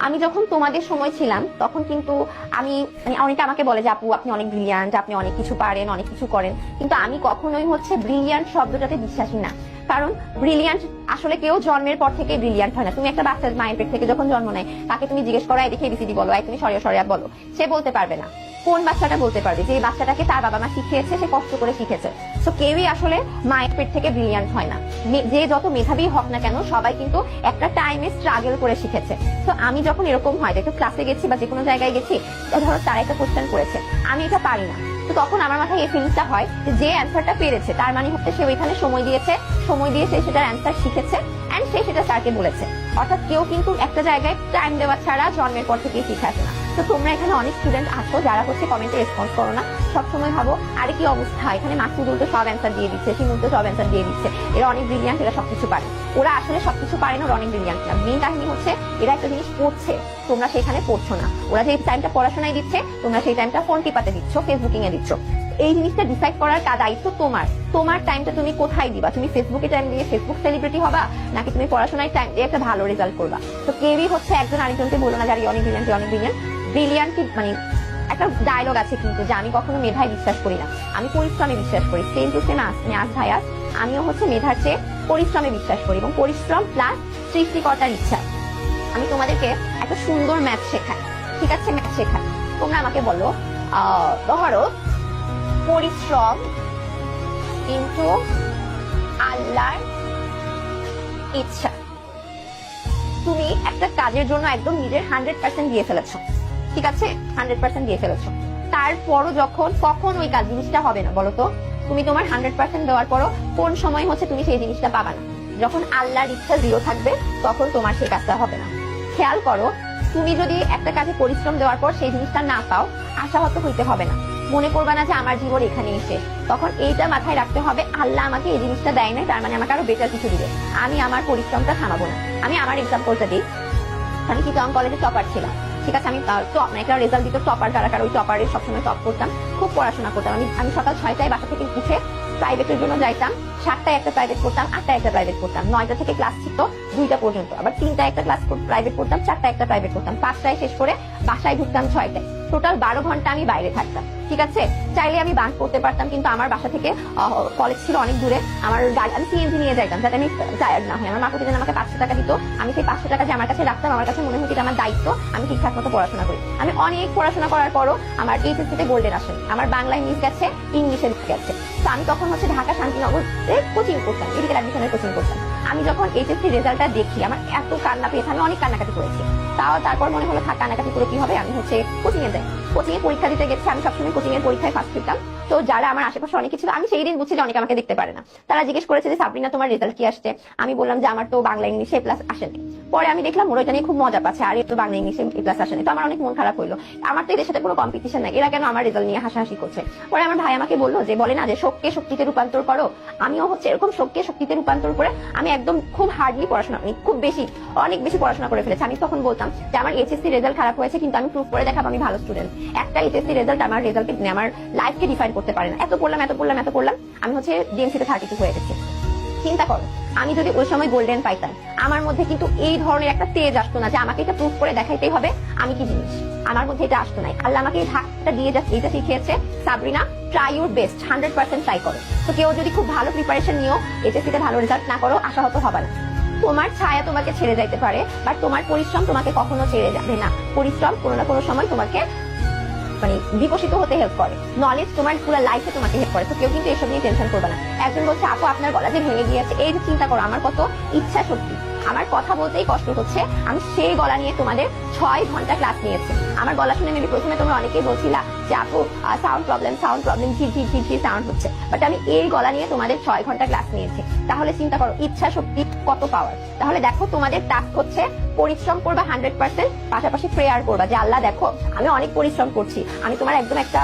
আমি যখন তোমাদের সময় ছিলাম তখন কিন্তু আমি অনেকে আমাকে বলে যে আপু আপনি অনেক ব্রিলিয়ান্ট, আপনি অনেক কিছু পারেন, অনেক কিছু করেন, কিন্তু আমি কখনোই ব্রিলিয়ান্ট শব্দটাতে বিশ্বাসী না। কারণ ব্রিলিয়ান্ট আসলে কেউ জন্মের পর থেকে ব্রিলিয়ান্ট হয় না। তুমি একটা বাচ্চা মায়ের পেট থেকে যখন জন্ম নেয় তাকে তুমি জিজ্ঞেস করো দেখে এবিসিডি বলো, তুমি সরিয়া সরিয়া বলো, সে বলতে পারবে না। কোন বাচ্চাটা বলতে পারবে যে এই বাচ্চাটাকে তার বাবা মা শিখিয়েছে, সে কষ্ট করে শিখেছে। তো কেউই আসলে মায়ের পেট থেকে ব্রিলিয়ান্ট হয় না। যে যত মেধাবী হোক না কেন সবাই কিন্তু একটা টাইমে স্ট্রাগল করে শিখেছে। তো আমি যখন এরকম হয় যে ক্লাসে গেছি বা যে কোনো জায়গায় গেছি, ধরো তারা একটা কোশ্চেন করেছে, আমি এটা পারি না, তো তখন আমার মাথায় এই ফিলিংসটা হয় যে অ্যান্সারটা পেরেছে তার মানে হচ্ছে সে ওইখানে সময় দিয়েছে, সময় দিয়ে সে সেটার অ্যান্সার শিখেছে এন্ড সে সেটা স্যারকে বলেছে। অর্থাৎ কেউ কিন্তু একটা জায়গায় টাইম দেওয়া ছাড়া জন্মের পর থেকেই শিখে আসে না। তো তোমরা এখানে অনেক স্টুডেন্ট আছো যারা কমেন্টে রেসপন্স করো না, সবসময় ভাবো আরে কি অবস্থা, এখানে মাসুদুল তো সব অ্যান্সার দিয়ে দিচ্ছে, শিমুল তো সব অ্যান্সার দিয়ে দিচ্ছে, এরা অনেক ব্রিলিয়ান্ট, এরা সবকিছু পারে। ওরা আসলে সবকিছু পারে না, ওরা অনেক ব্রিলিয়ান্ট না। মেইন কাহিনী হচ্ছে এরা একটা জিনিস পড়ছে, তোমরা সেখানে পড়ছো না। ওরা যে টাইমটা পড়াশোনায় দিচ্ছে, তোমরা সেই টাইমটা ফোন টিপাতে দিচ্ছ, ফেসবুকিং এ দিচ্ছ। এই জিনিসটা ডিসাইড করার দায়িত্ব তোমার। তোমার টাইমটা তুমি কোথায় দিবা? তুমি ফেসবুকে টাইম দিয়ে ফেসবুক সেলিব্রিটি হবা, নাকি তুমি পড়াশোনায় টাইম দিয়ে একটা ভালো রেজাল্ট করবা? তো কেউই একজন আরেকজনকে বলো না যে অনেক ব্রিলিয়ান্ট, অনেক ব্রিলিয়ান্ট। ব্রিলিয়ান্ট একটা ডায়লগ আছে কিন্তু যে আমি কখনো মেধায় বিশ্বাস করি না, আমি পরিশ্রমে বিশ্বাস করি। সেম টু সেম আজ ভাইয়া, আমিও মেধার চেয়ে পরিশ্রমে বিশ্বাস করি, এবং পরিশ্রম প্লাস সৃষ্টিকর্তার ইচ্ছা। আমি তোমাদেরকে একটা সুন্দর ম্যাথ শেখাই, ঠিক আছে? ম্যাথ শেখাই, তোমরা আমাকে বলো ধরো পরিশ্রম কিন্তু আল্লাহর ইচ্ছা। তুমি একটা কাজের জন্য একদম নিজের 100% দিয়ে ফেলেছো, ঠিক আছে? 100% দিয়ে ফেলেছো, তারপরও কখন ওই কাজ জিনিসটা হবে না বলো তো? তুমি তোমার 100% দেওয়ার পরও কোন সময় তুমি সেই জিনিসটা পাবা না? যখন আল্লাহর ইচ্ছা 0 থাকবে তখন তোমার সেই কাজটা হবে না। খেয়াল করো, তুমি যদি একটা কাজে পরিশ্রম দেওয়ার পর সেই জিনিসটা না পাও, আশাহত হইতে হবে না। মনে করবা না যে আমার জীবন এখানেই শেষ। তখন এইটা মাথায় রাখতে হবে, আল্লাহ আমাকে এই জিনিসটা দেয় না, তার মানে আমাকে আরো বেটার কিছু দিবে। আমি আমার পরিশ্রমটা থামাবো না। আমি আমার এক্সাম্পলটা দিই। আমি চিটাগং কলেজে টপার ছিলাম, ঠিক আছে? আমি একটা রেজাল্ট দিত টপার কারা, ওই টপারে সবসময় টপ করতাম, খুব পড়াশোনা করতাম। আমি সকাল 6টায় বাসা থেকে উঠে প্রাইভেটের জন্য যাইতাম, 7টায় একটা প্রাইভেট পড়তাম, 8টায় একটা প্রাইভেট পড়তাম, 9টা থেকে ক্লাস ছিল 2টা পর্যন্ত, আবার 3টায় একটা ক্লাস প্রাইভেট পড়তাম, 4টায় একটা প্রাইভেট পড়তাম, 5টায় শেষ করে বাসায় ঢুকতাম 6টায়। টোটাল 12 ঘন্টা আমি বাইরে থাকতাম, ঠিক আছে? চাইলে আমি বাঙ্ক করতে পারতাম, কিন্তু আমার বাসা থেকে কলেজ ছিল অনেক দূরে, আমার গাড়ি আমি সিএনজি নিয়ে যাইতাম যাতে আমি টায়ার্ড না হই। আমার মা প্রতিদিন আমাকে 500 টাকা দিত, আমি সেই 500 টাকা যে আমার কাছে রাখতাম, আমার কাছে মনে হতো এটা আমার দায়িত্ব, আমি ঠিকঠাক মতো পড়াশোনা করি। আমি অনেক পড়াশোনা করার পরও আমার এইচএসসি তে গোল্ডেন আসে, আমার বাংলায় মিস গেছে, ইংলিশে মিস গেছে। তো আমি তখন ঢাকা শান্তিনগর কোচিং করতাম, মেডিকেল অ্যাডমিশনের কোচিং করতাম। আমি যখন এইচএসসি রেজাল্টটা দেখি, আমার এত কান্না পেয়েছে, আমি অনেক কান্নাকাটি করেছি। তারপর মনে হলো থাক, কান্নাকাটি করে কি হবে, আমি কোচিং এ যাই। কোচিং এ পরীক্ষা দিতে গেছি, আমি সবসময় কোচিং এর পরীক্ষায় ফার্স্ট হতাম। তো যারা আমার আশেপাশে অনেকে ছিল, আমি সেই দিন বুঝছি যে অনেকে আমাকে দেখতে পারে না। তারা জিজ্ঞেস করেছে যে সাবরিনা তোমার রেজাল্ট কি আসছে? আমি বললাম যে আমার তো বাংলা ইংলিশে এ প্লাস আসেনি। পরে আমি দেখলাম ওরা এটা নিয়ে খুব মজা পাচ্ছে, আর তো বাংলা ইংলিশে এ প্লাস আসেনি। তো আমার অনেক মন খারাপ হইলো, আমার তো এদের সাথে কোনো কম্পিটিশন নাই, এরা কেন আমার রেজাল্ট নিয়ে হাসাহাসি করছে? পরে আমার ভাই আমাকে বললো যে বলে না যে শোককে শক্তিতে রূপান্তর করো, আমিও এরকম শোককে শক্তিতে রূপান্তর করে আমি একদম খুব হার্ডলি পড়াশোনা করি, খুব বেশি অনেক বেশি পড়াশোনা করে ফেলেছি। আমি তখন বলতাম যে আমার এইচএসসি রেজাল্ট খারাপ হয়েছে, কিন্তু আমি প্রুভ করে দেখাবো আমি ভালো স্টুডেন্ট। একটা এইচএসসি রেজাল্ট আমার আমার লাইফকে ডিফাইন করতে পারে না। এত পড়লাম, আমি ডিএমসি তে 32 হয়ে গেছি। চিন্তা করো, আমি যদি ওই সময় গোল্ডেন পাইতাম, আমার মধ্যে কিন্তু এই ধরনের একটা তেজ আসতো না যে আমাকে এটা প্রুভ করে দেখাইতেই হবে আমি কি জিনিস। আমার মধ্যে এটা আসতো না। আল্লাহ আমাকে এই ধাক্কাটা দিয়ে এইটা শিখিয়েছে, Sabrina try your best, 100% try করো। তো কেউ যদি খুব ভালো প্রিপারেশন নিও, এইচএসসি তে ভালো রেজাল্ট না করো, আশাহত হবে না। তোমার ছায়া তোমাকে ছেড়ে যাইতে পারে, বাট তোমার পরিশ্রম তোমাকে কখনো ছেড়ে যাবে না। পরিশ্রম কোনো না কোনো সময় তোমাকে বিকশিত হতে হেল্প করে। নলেজ তোমার পুরো লাইফে তোমাকে হেল্প করে। তো কেউ কিন্তু এসব নিয়ে টেনশন করবে না। একজন বলছে আপু আপনার গলা যে ভেঙে গিয়েছে, এই যে চিন্তা করো আমার কত ইচ্ছা শক্তি, আমার কথা বলতেই কষ্ট হচ্ছে, আমি সেই গলা নিয়ে তোমাদের 6 ঘন্টা ক্লাস নিয়েছি। আমার গলা শুনে মেবি প্রথমে তোমরা অনেকেই বলছিলা যে আপু সাউন্ড প্রবলেম ঝির সাউন্ড হচ্ছে, বাট আমি এই গলা নিয়ে তোমাদের 6 ঘন্টা ক্লাস নিয়েছি। তাহলে চিন্তা করো ইচ্ছা শক্তি কত পাওয়ার। তাহলে দেখো তোমাদের টাস্ক হচ্ছে পরিশ্রম করবা 100%, পাশাপাশি প্রেয়ার করবা যে আল্লাহ দেখো আমি অনেক পরিশ্রম করছি, আমি তোমার একদম একটা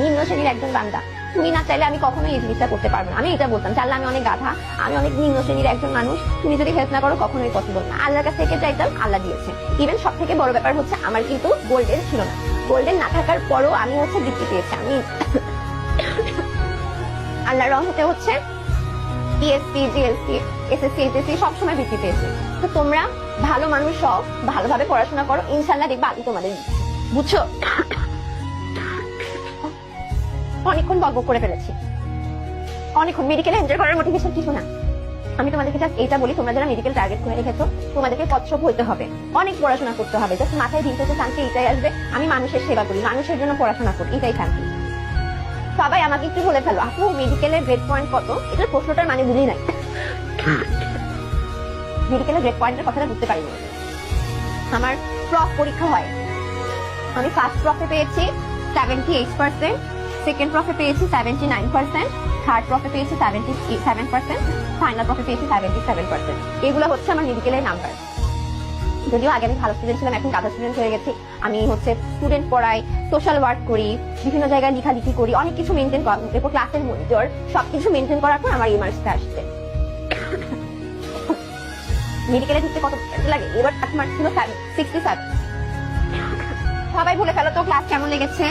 নিম্ন শ্রেণীর একজন বান্দা, তুমি না চাইলে আমি কখনোই এই জিনিসটা করতে পারবো না। আমি এটা বলতাম চাইলে আমি অনেক গাধা, আমি অনেক নিম্ন শ্রেণীর একজন মানুষ, তুমি যদি হেল্প না করো কখনোই পসিবল না। আল্লাহর কাছ থেকে চাইতাম, আল্লাহ দিয়েছে। ইভেন সব থেকে বড় ব্যাপার হচ্ছে আমার কিন্তু গোল্ডেন ছিল না। গোল্ডেন না থাকার পরও আমি বৃত্তি পেয়েছি। আমি আল্লাহর রহমতে টিএসসি, জিএলসি, এসএসসি, এইচএসসি সবসময় বৃত্তি পেয়েছি। তো তো তোমরা ভালো মানুষ হও, ভালোভাবে পড়াশোনা করো, ইনশাল্লাহ দেখবা আল্লাহ তোমাদের দিচ্ছে। বুঝছো? অনেকক্ষণ গল্প করে ফেলেছি, অনেকক্ষণ। মেডিকেলে এনজয় করার মোটিভেশন কিছু না। আমি তোমাদেরকে জাস্ট এইটা বলি, তোমরা যারা মেডিকেল টার্গেট করে রেখেছো, তোমাদেরকে কচ্ছপ হইতে হবে, অনেক পড়াশোনা করতে হবে। জাস্ট মাথায় দিন থেকে শান্তি এটাই আসবে, আমি মানুষের সেবা করি, মানুষের জন্য পড়াশোনা করি, এটাই শান্তি। সবাই আমাকে একটু বলে ফেলো, আপু মেডিকেলের গ্রেড পয়েন্ট কত? এটার প্রশ্নটার মানে বুঝি নাই। মেডিকেলের গ্রেড পয়েন্টের কথাটা বুঝতে পারিনি। আমার প্রফ পরীক্ষা হয়, আমি ফার্স্ট প্রফে পেয়েছি 78%, সেকেন্ড প্রফে পেয়েছি 79%, থার্ড প্রফে পেয়েছি 77%, ফাইনাল প্রফে পেয়েছি 77%। এগুলো হচ্ছে আমার মেডিকেলের নাম্বার। যদিও আগে আমি ভালো স্টুডেন্ট ছিলাম, এখন গাধা স্টুডেন্ট হয়ে গেছি। আমি হচ্ছে স্টুডেন্ট পড়াই, সোশ্যাল ওয়ার্ক করি, বিভিন্ন জায়গায় লেখালেখি করি, অনেক কিছু মেনটেন করি, এরপর ক্লাসের মনিটর, সবকিছু মেনটেন করার পর আমার এই মার্কসটা আসছে। মেডিকেলে ঢুকতে কত লাগে? এবার মার্কস ছিল 67। সবাই বলে ফেলো তো ক্লাস কেমন লেগেছে?